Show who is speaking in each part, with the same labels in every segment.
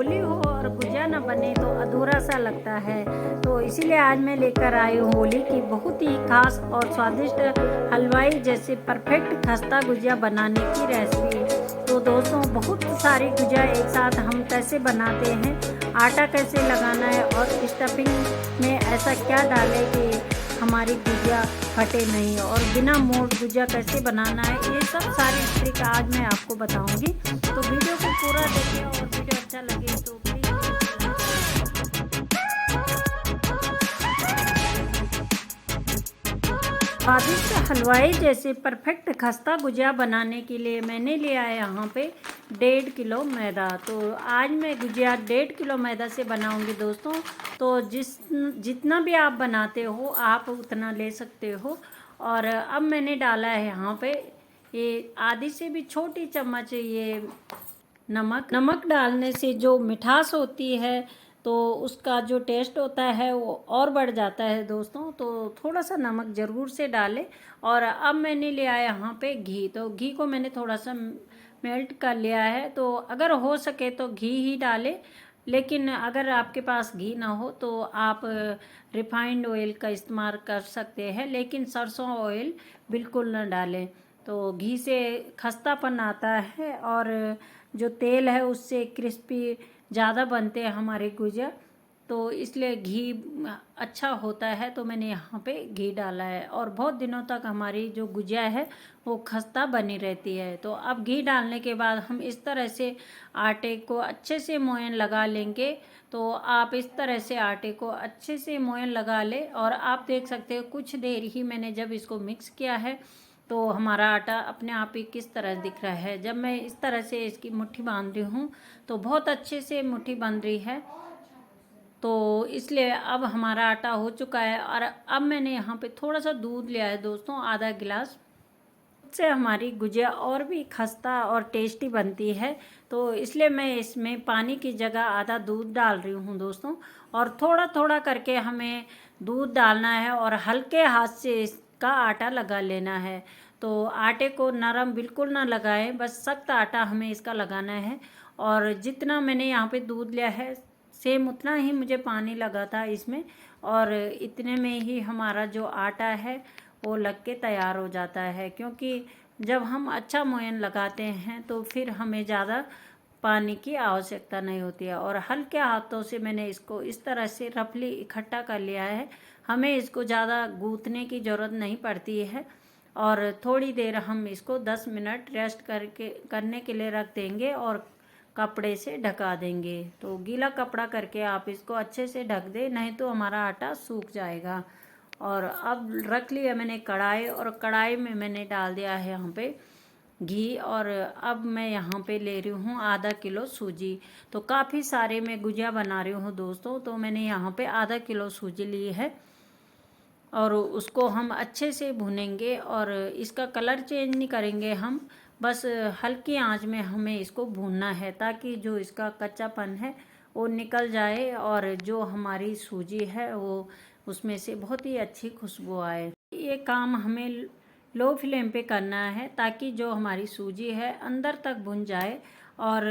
Speaker 1: होली हो और गुजिया ना बने तो अधूरा सा लगता है। तो इसीलिए आज मैं लेकर आई हूँ होली की बहुत ही खास और स्वादिष्ट हलवाई जैसे परफेक्ट खस्ता गुजिया बनाने की रेसिपी। तो दोस्तों, बहुत सारी गुजिया एक साथ हम कैसे बनाते हैं, आटा कैसे लगाना है और स्टफिंग में ऐसा क्या डालें कि हमारी गुजिया फटे नहीं, और बिना मोड़ गुजिया कैसे बनाना है, ये सब सारी ट्रिक आज मैं आपको बताऊंगी। तो वीडियो को पूरा देखें और वीडियो अच्छा लगे तो प्लीज़ स्वादिष्ट हलवाई जैसे परफेक्ट खस्ता गुजिया बनाने के लिए मैंने लिया है यहाँ पे 1.5 किलो मैदा। तो आज मैं गुजिया 1.5 किलो मैदा से बनाऊंगी दोस्तों। तो जितना भी आप बनाते हो आप उतना ले सकते हो। और अब मैंने डाला है यहाँ पे ये आधी से भी छोटी चम्मच ये नमक डालने से जो मिठास होती है तो उसका जो टेस्ट होता है वो और बढ़ जाता है दोस्तों। तो थोड़ा सा नमक ज़रूर से डालें। और अब मैंने लिया है यहाँ पे घी। तो घी को मैंने थोड़ा सा मेल्ट कर लिया है। तो अगर हो सके तो घी ही डालें, लेकिन अगर आपके पास घी ना हो तो आप रिफाइंड ऑयल का इस्तेमाल कर सकते हैं, लेकिन सरसों ऑयल बिल्कुल ना डालें। तो घी से खस्तापन आता है और जो तेल है उससे क्रिस्पी ज़्यादा बनते हैं हमारे गुजिया। तो इसलिए घी अच्छा होता है। तो मैंने यहाँ पे घी डाला है और बहुत दिनों तक हमारी जो गुजिया है वो खस्ता बनी रहती है। तो अब घी डालने के बाद हम इस तरह से आटे को अच्छे से मोयन लगा लेंगे। तो आप इस तरह से आटे को अच्छे से मोयन लगा लें। और आप देख सकते हो कुछ देर ही मैंने जब इसको मिक्स किया है तो हमारा आटा अपने आप ही किस तरह दिख रहा है। जब मैं इस तरह से इसकी मुट्ठी बांध रही हूँ तो बहुत अच्छे से मुट्ठी बन रही है। तो इसलिए अब हमारा आटा हो चुका है। और अब मैंने यहाँ पे थोड़ा सा दूध लिया है दोस्तों, आधा गिलास। से हमारी गुजिया और भी खस्ता और टेस्टी बनती है। तो इसलिए मैं इसमें पानी की जगह आधा दूध डाल रही हूँ दोस्तों। और थोड़ा थोड़ा करके हमें दूध डालना है और हल्के हाथ से इसका आटा लगा लेना है। तो आटे को नरम बिल्कुल ना लगाएं, बस सख्त आटा हमें इसका लगाना है। और जितना मैंने यहाँ पे दूध लिया है सेम उतना ही मुझे पानी लगा था इसमें। और इतने में ही हमारा जो आटा है वो लग के तैयार हो जाता है, क्योंकि जब हम अच्छा मोयन लगाते हैं तो फिर हमें ज़्यादा पानी की आवश्यकता नहीं होती है। और हल्के हाथों से मैंने इसको इस तरह से रफली इकट्ठा कर लिया है। हमें इसको ज़्यादा गूँथने की ज़रूरत नहीं पड़ती है। और थोड़ी देर हम इसको 10 मिनट रेस्ट करने के लिए रख देंगे और कपड़े से ढका देंगे। तो गीला कपड़ा करके आप इसको अच्छे से ढक दें, नहीं तो हमारा आटा सूख जाएगा। और अब रख लिया मैंने कढ़ाई, और कढ़ाई में मैंने डाल दिया है यहाँ पे घी। और अब मैं यहाँ पे ले रही हूँ आधा किलो सूजी। तो काफ़ी सारे मैं गुजिया बना रही हूँ दोस्तों। तो मैंने यहाँ पे आधा किलो सूजी ली है और उसको हम अच्छे से भूनेंगे। और इसका कलर चेंज नहीं करेंगे हम, बस हल्की आंच में हमें इसको भूनना है ताकि जो इसका कच्चापन है वो निकल जाए और जो हमारी सूजी है वो उसमें से बहुत ही अच्छी खुशबू आए। ये काम हमें लो फ्लेम पे करना है ताकि जो हमारी सूजी है अंदर तक भुन जाए और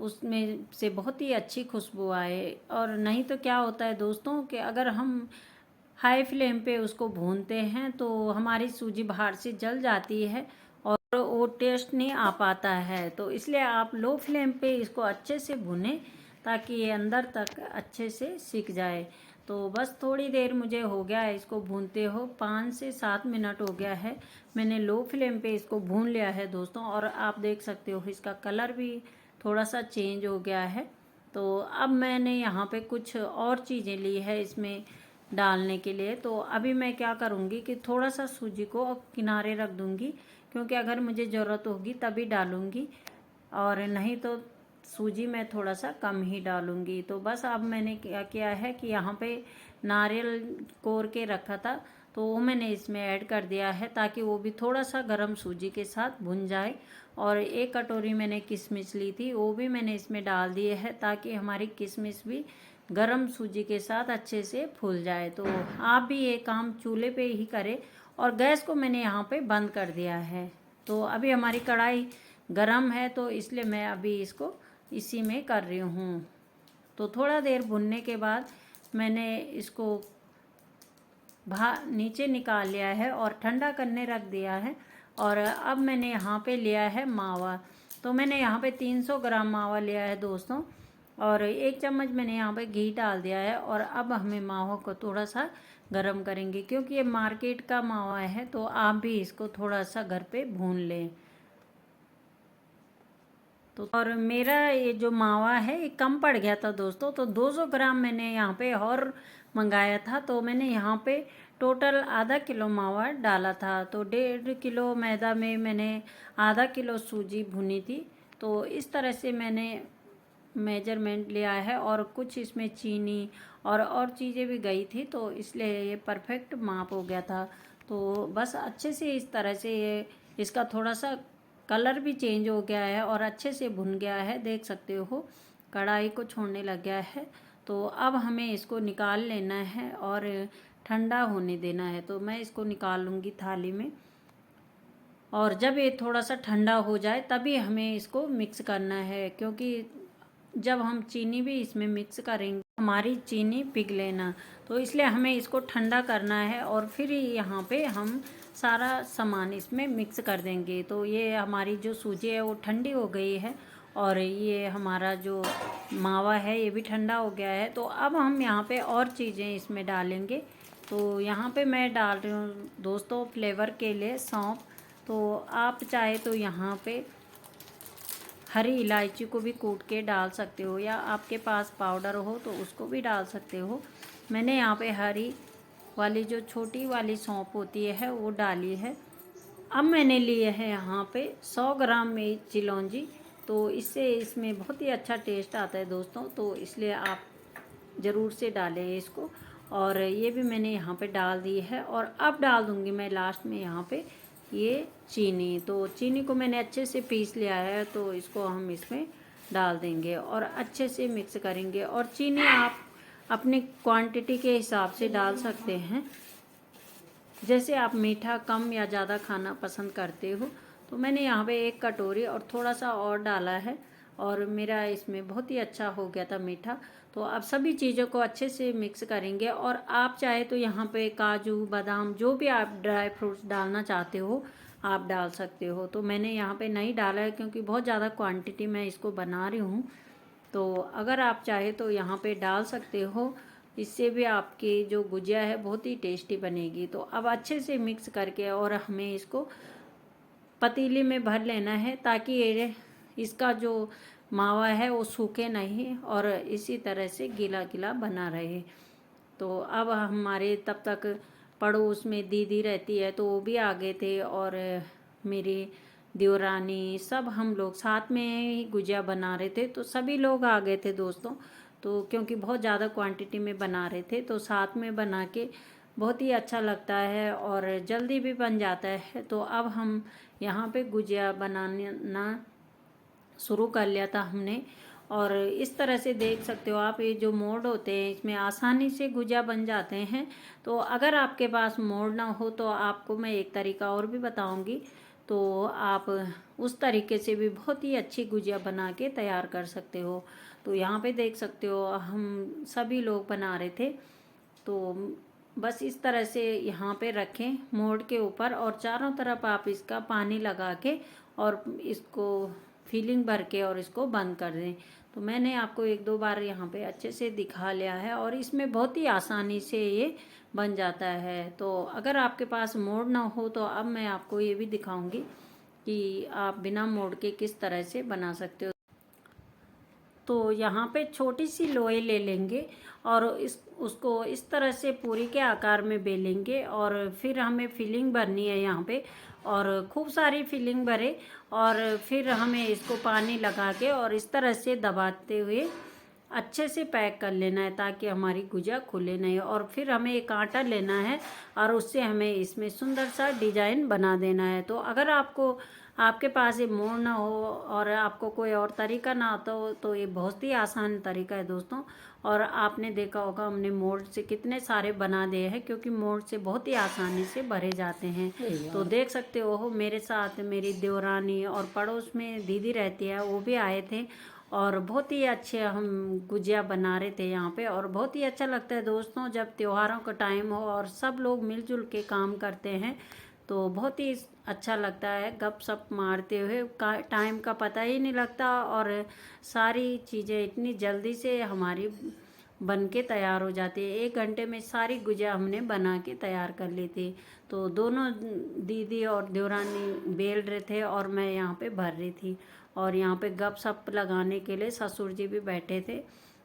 Speaker 1: उसमें से बहुत ही अच्छी खुशबू आए। और नहीं तो क्या होता है दोस्तों कि अगर हम हाई फ्लेम पे उसको भूनते हैं तो हमारी सूजी बाहर से जल जाती है और वो टेस्ट नहीं आ पाता है। तो इसलिए आप लो फ्लेम पे इसको अच्छे से भुनें ताकि ये अंदर तक अच्छे से सिक जाए। तो बस थोड़ी देर मुझे हो गया है इसको भूनते हो, 5 से 7 मिनट हो गया है। मैंने लो फ्लेम पे इसको भून लिया है दोस्तों। और आप देख सकते हो इसका कलर भी थोड़ा सा चेंज हो गया है। तो अब मैंने यहाँ पे कुछ और चीज़ें ली है इसमें डालने के लिए। तो अभी मैं क्या करूँगी कि थोड़ा सा सूजी को किनारे रख दूँगी, क्योंकि अगर मुझे ज़रूरत होगी तभी डालूँगी, और नहीं तो सूजी मैं थोड़ा सा कम ही डालूँगी। तो बस अब मैंने क्या किया है कि यहाँ पे नारियल कोर के रखा था तो वो मैंने इसमें ऐड कर दिया है ताकि वो भी थोड़ा सा गरम सूजी के साथ भुन जाए। और 1 कटोरी मैंने किशमिश ली थी, वो भी मैंने इसमें डाल दिए है ताकि हमारी किशमिश भी गरम सूजी के साथ अच्छे से फूल जाए। तो आप भी ये काम चूल्हे पे ही करें। और गैस को मैंने यहाँ पे बंद कर दिया है। तो अभी हमारी कढ़ाई गरम है तो इसलिए मैं अभी इसको इसी में कर रही हूँ। तो थोड़ा देर भुनने के बाद मैंने इसको नीचे निकाल लिया है और ठंडा करने रख दिया है। और अब मैंने यहाँ पे लिया है मावा। तो मैंने यहाँ पे 300 ग्राम मावा लिया है दोस्तों, और 1 चम्मच मैंने यहाँ पे घी डाल दिया है। और अब हमें मावा को थोड़ा सा गरम करेंगे, क्योंकि ये मार्केट का मावा है, तो आप भी इसको थोड़ा सा घर पे भून लें। तो और मेरा ये जो मावा है ये कम पड़ गया था दोस्तों, तो 200 ग्राम मैंने यहाँ पे और मंगाया था। तो मैंने यहाँ पे टोटल आधा किलो मावा डाला था। तो 1.5 किलो मैदा में मैंने आधा किलो सूजी भुनी थी। तो इस तरह से मैंने मेजरमेंट लिया है, और कुछ इसमें चीनी और चीज़ें भी गई थी, तो इसलिए ये परफेक्ट माप हो गया था। तो बस अच्छे से इस तरह से ये इसका थोड़ा सा कलर भी चेंज हो गया है और अच्छे से भुन गया है, देख सकते हो कढ़ाई को छोड़ने लग गया है। तो अब हमें इसको निकाल लेना है और ठंडा होने देना है। तो मैं इसको निकाल लूँगी थाली में, और जब ये थोड़ा सा ठंडा हो जाए तभी हमें इसको मिक्स करना है, क्योंकि जब हम चीनी भी इसमें मिक्स करेंगे हमारी चीनी पिघले ना, तो इसलिए हमें इसको ठंडा करना है और फिर यहाँ पे हम सारा सामान इसमें मिक्स कर देंगे। तो ये हमारी जो सूजी है वो ठंडी हो गई है, और ये हमारा जो मावा है ये भी ठंडा हो गया है। तो अब हम यहाँ पे और चीज़ें इसमें डालेंगे। तो यहाँ पे मैं डाल रही हूँ दोस्तों फ्लेवर के लिए सौंफ। तो आप चाहे तो यहाँ पे हरी इलायची को भी कूट के डाल सकते हो, या आपके पास पाउडर हो तो उसको भी डाल सकते हो। मैंने यहाँ पे हरी वाली जो छोटी वाली सौंफ होती है वो डाली है। अब मैंने लिए है यहाँ पे 100 ग्राम में चिलौंजी। तो इससे इसमें बहुत ही अच्छा टेस्ट आता है दोस्तों, तो इसलिए आप ज़रूर से डालें इसको। और ये भी मैंने यहाँ पे डाल दी है। और अब डाल दूँगी मैं लास्ट में यहाँ पे ये चीनी। तो चीनी को मैंने अच्छे से पीस लिया है, तो इसको हम इसमें डाल देंगे और अच्छे से मिक्स करेंगे। और चीनी आप अपनी क्वांटिटी के हिसाब से डाल सकते हैं, जैसे आप मीठा कम या ज़्यादा खाना पसंद करते हो। तो मैंने यहाँ पे 1 कटोरी और थोड़ा सा और डाला है, और मेरा इसमें बहुत ही अच्छा हो गया था मीठा। तो अब सभी चीज़ों को अच्छे से मिक्स करेंगे। और आप चाहे तो यहाँ पे काजू बादाम जो भी आप ड्राई फ्रूट्स डालना चाहते हो आप डाल सकते हो। तो मैंने यहाँ पे नहीं डाला है, क्योंकि बहुत ज़्यादा क्वांटिटी में इसको बना रही हूँ। तो अगर आप चाहे तो यहाँ पे डाल सकते हो, इससे भी आपकी जो गुजिया है बहुत ही टेस्टी बनेगी। तो अब अच्छे से मिक्स करके और हमें इसको पतीली में भर लेना है, ताकि ये इसका जो मावा है वो सूखे नहीं और इसी तरह से गीला गीला बना रहे। तो अब हमारे तब तक पड़ोस में दीदी रहती है, तो वो भी आ गए थे, और मेरी देवरानी सब हम लोग साथ में ही गुजिया बना रहे थे। तो सभी लोग आ गए थे दोस्तों, तो क्योंकि बहुत ज़्यादा क्वांटिटी में बना रहे थे, तो साथ में बना के बहुत ही अच्छा लगता है और जल्दी भी बन जाता है। तो अब हम यहाँ पे गुजिया बनाना शुरू कर लिया था हमने। और इस तरह से देख सकते हो आप, ये जो मोल्ड होते हैं इसमें आसानी से गुजिया बन जाते हैं। तो अगर आपके पास मोल्ड ना हो तो आपको मैं एक तरीका और भी बताऊंगी, तो आप उस तरीके से भी बहुत ही अच्छी गुजिया बना के तैयार कर सकते हो। तो यहाँ पे देख सकते हो हम सभी लोग बना रहे थे। तो बस इस तरह से यहाँ पे रखें मोल्ड के ऊपर, और चारों तरफ आप इसका पानी लगा के और इसको फिलिंग भर के और इसको बंद कर दें। तो मैंने आपको 1-2 बार यहाँ पे अच्छे से दिखा लिया है, और इसमें बहुत ही आसानी से ये बन जाता है। तो अगर आपके पास मोल्ड ना हो तो अब मैं आपको ये भी दिखाऊंगी कि आप बिना मोल्ड के किस तरह से बना सकते हो। तो यहाँ पे छोटी सी लोई ले लेंगे और उसको इस तरह से पूरी के आकार में बेलेंगे, और फिर हमें फिलिंग भरनी है यहाँ पे, और खूब सारी फिलिंग भरे, और फिर हमें इसको पानी लगा के और इस तरह से दबाते हुए अच्छे से पैक कर लेना है, ताकि हमारी गुजिया खुले नहीं। और फिर हमें एक आटा लेना है और उससे हमें इसमें सुंदर सा डिजाइन बना देना है। तो अगर आपके पास ये मोड़ ना हो और आपको कोई और तरीका ना आता हो तो ये बहुत ही आसान तरीका है दोस्तों। और आपने देखा होगा हमने मोड़ से कितने सारे बना दिए हैं, क्योंकि मोड़ से बहुत ही आसानी से भरे जाते हैं। तो देख सकते हो मेरे साथ मेरी देवरानी और पड़ोस में दीदी रहती है, वो भी आए थे, और बहुत ही अच्छे हम गुजिया बना रहे थे यहाँ पे। और बहुत ही अच्छा लगता है दोस्तों जब त्योहारों का टाइम हो और सब लोग मिलजुल के काम करते हैं, तो बहुत ही अच्छा लगता है। गप सप मारते हुए टाइम का पता ही नहीं लगता और सारी चीज़ें इतनी जल्दी से हमारी बन के तैयार हो जाती है। 1 घंटे में सारी गुजिया हमने बना के तैयार कर ली थी। तो दोनों दीदी और देवरानी बेल रहे थे और मैं यहाँ पे भर रही थी। और यहाँ पे गप सप लगाने के लिए ससुर जी भी बैठे थे।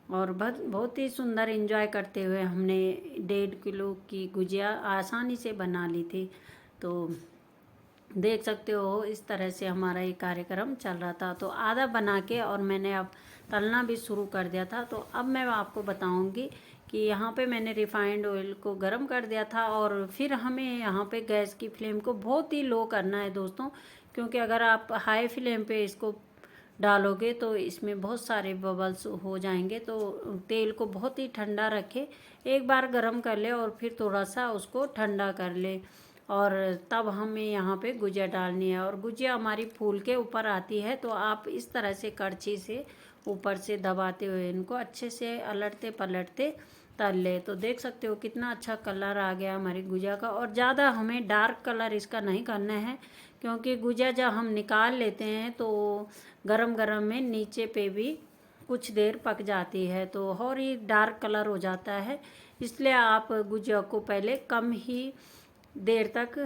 Speaker 1: और बहुत ही सुंदर एंजॉय करते हुए हमने 1.5 किलो की गुजिया आसानी से बना ली थी। तो देख सकते हो इस तरह से हमारा ये कार्यक्रम चल रहा था। तो आधा बना के और मैंने अब तलना भी शुरू कर दिया था। तो अब मैं आपको बताऊंगी कि यहाँ पे मैंने रिफाइंड ऑयल को गर्म कर दिया था और फिर हमें यहाँ पे गैस की फ्लेम को बहुत ही लो करना है दोस्तों, क्योंकि अगर आप हाई फ्लेम पे इसको डालोगे तो इसमें बहुत सारे बबल्स हो जाएंगे। तो तेल को बहुत ही ठंडा रखें, एक बार गर्म कर ले और फिर थोड़ा सा उसको ठंडा कर ले और तब हमें यहाँ पे गुजिया डालनी है। और गुजिया हमारी फूल के ऊपर आती है, तो आप इस तरह से करछी से ऊपर से दबाते हुए इनको अच्छे से अलटते पलटते तल ले। तो देख सकते हो कितना अच्छा कलर आ गया हमारी गुजिया का। और ज़्यादा हमें डार्क कलर इसका नहीं करना है, क्योंकि गुजिया जब हम निकाल लेते हैं तो गरम गरम में नीचे पे भी कुछ देर पक जाती है, तो और ही डार्क कलर हो जाता है। इसलिए आप गुजिया को पहले कम ही देर तक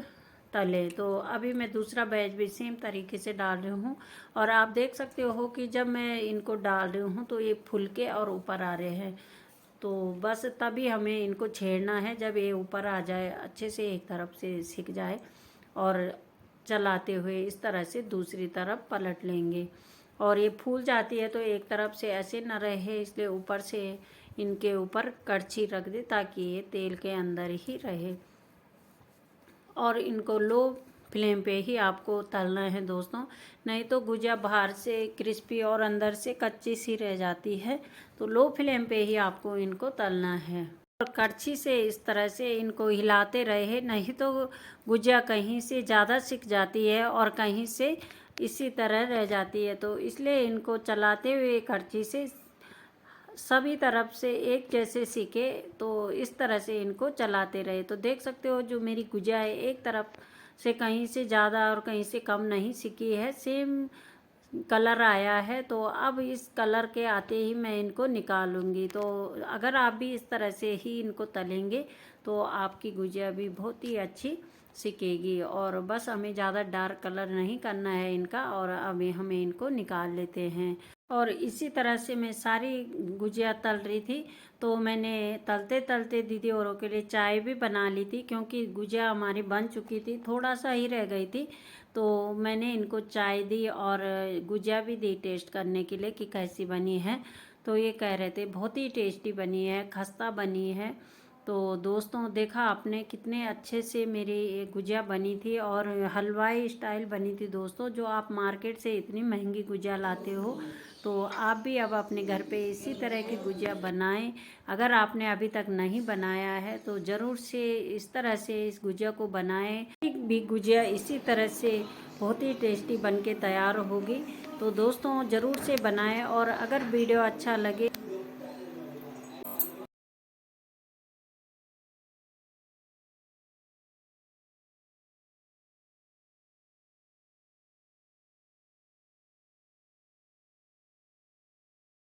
Speaker 1: तले। तो अभी मैं दूसरा बैच भी सेम तरीके से डाल रही हूँ और आप देख सकते हो कि जब मैं इनको डाल रही हूँ तो ये फुलके और ऊपर आ रहे हैं। तो बस तभी हमें इनको छेड़ना है, जब ये ऊपर आ जाए अच्छे से एक तरफ से सिक जाए और चलाते हुए इस तरह से दूसरी तरफ पलट लेंगे। और ये फूल जाती है तो एक तरफ से ऐसे न रहे, इसलिए ऊपर से इनके ऊपर कड़छी रख दे ताकि ये तेल के अंदर ही रहे। और इनको लो फ्लेम पे ही आपको तलना है दोस्तों, नहीं तो गुजिया बाहर से क्रिस्पी और अंदर से कच्ची सी रह जाती है। तो लो फ्लेम पे ही आपको इनको तलना है और कड़छी से इस तरह से इनको हिलाते रहे, नहीं तो गुजिया कहीं से ज़्यादा सिक जाती है और कहीं से इसी तरह रह जाती है। तो इसलिए इनको चलाते हुए कड़छी से सभी तरफ से एक जैसे सीखे, तो इस तरह से इनको चलाते रहे। तो देख सकते हो जो मेरी गुजिया है एक तरफ से कहीं से ज़्यादा और कहीं से कम नहीं सीखी है, सेम कलर आया है। तो अब इस कलर के आते ही मैं इनको निकालूंगी। तो अगर आप भी इस तरह से ही इनको तलेंगे तो आपकी गुजिया भी बहुत ही अच्छी सिकेगी। और बस हमें ज़्यादा डार्क कलर नहीं करना है इनका। और अभी हमें इनको निकाल लेते हैं। और इसी तरह से मैं सारी गुजिया तल रही थी। तो मैंने तलते तलते दीदी औरों के लिए चाय भी बना ली थी, क्योंकि गुजिया हमारी बन चुकी थी, थोड़ा सा ही रह गई थी। तो मैंने इनको चाय दी और गुजिया भी दी टेस्ट करने के लिए कि कैसी बनी है। तो ये कह रहे थे बहुत ही टेस्टी बनी है, खस्ता बनी है। तो दोस्तों देखा आपने कितने अच्छे से मेरी ये गुजिया बनी थी और हलवाई स्टाइल बनी थी दोस्तों। जो आप मार्केट से इतनी महंगी गुजिया लाते हो, तो आप भी अब अपने घर पे इसी तरह की गुजिया बनाएं। अगर आपने अभी तक नहीं बनाया है तो ज़रूर से इस तरह से इस गुजिया को बनाएं। एक भी गुजिया इसी तरह से बहुत ही टेस्टी बन के तैयार होगी। तो दोस्तों ज़रूर से बनाएं। और अगर वीडियो अच्छा लगे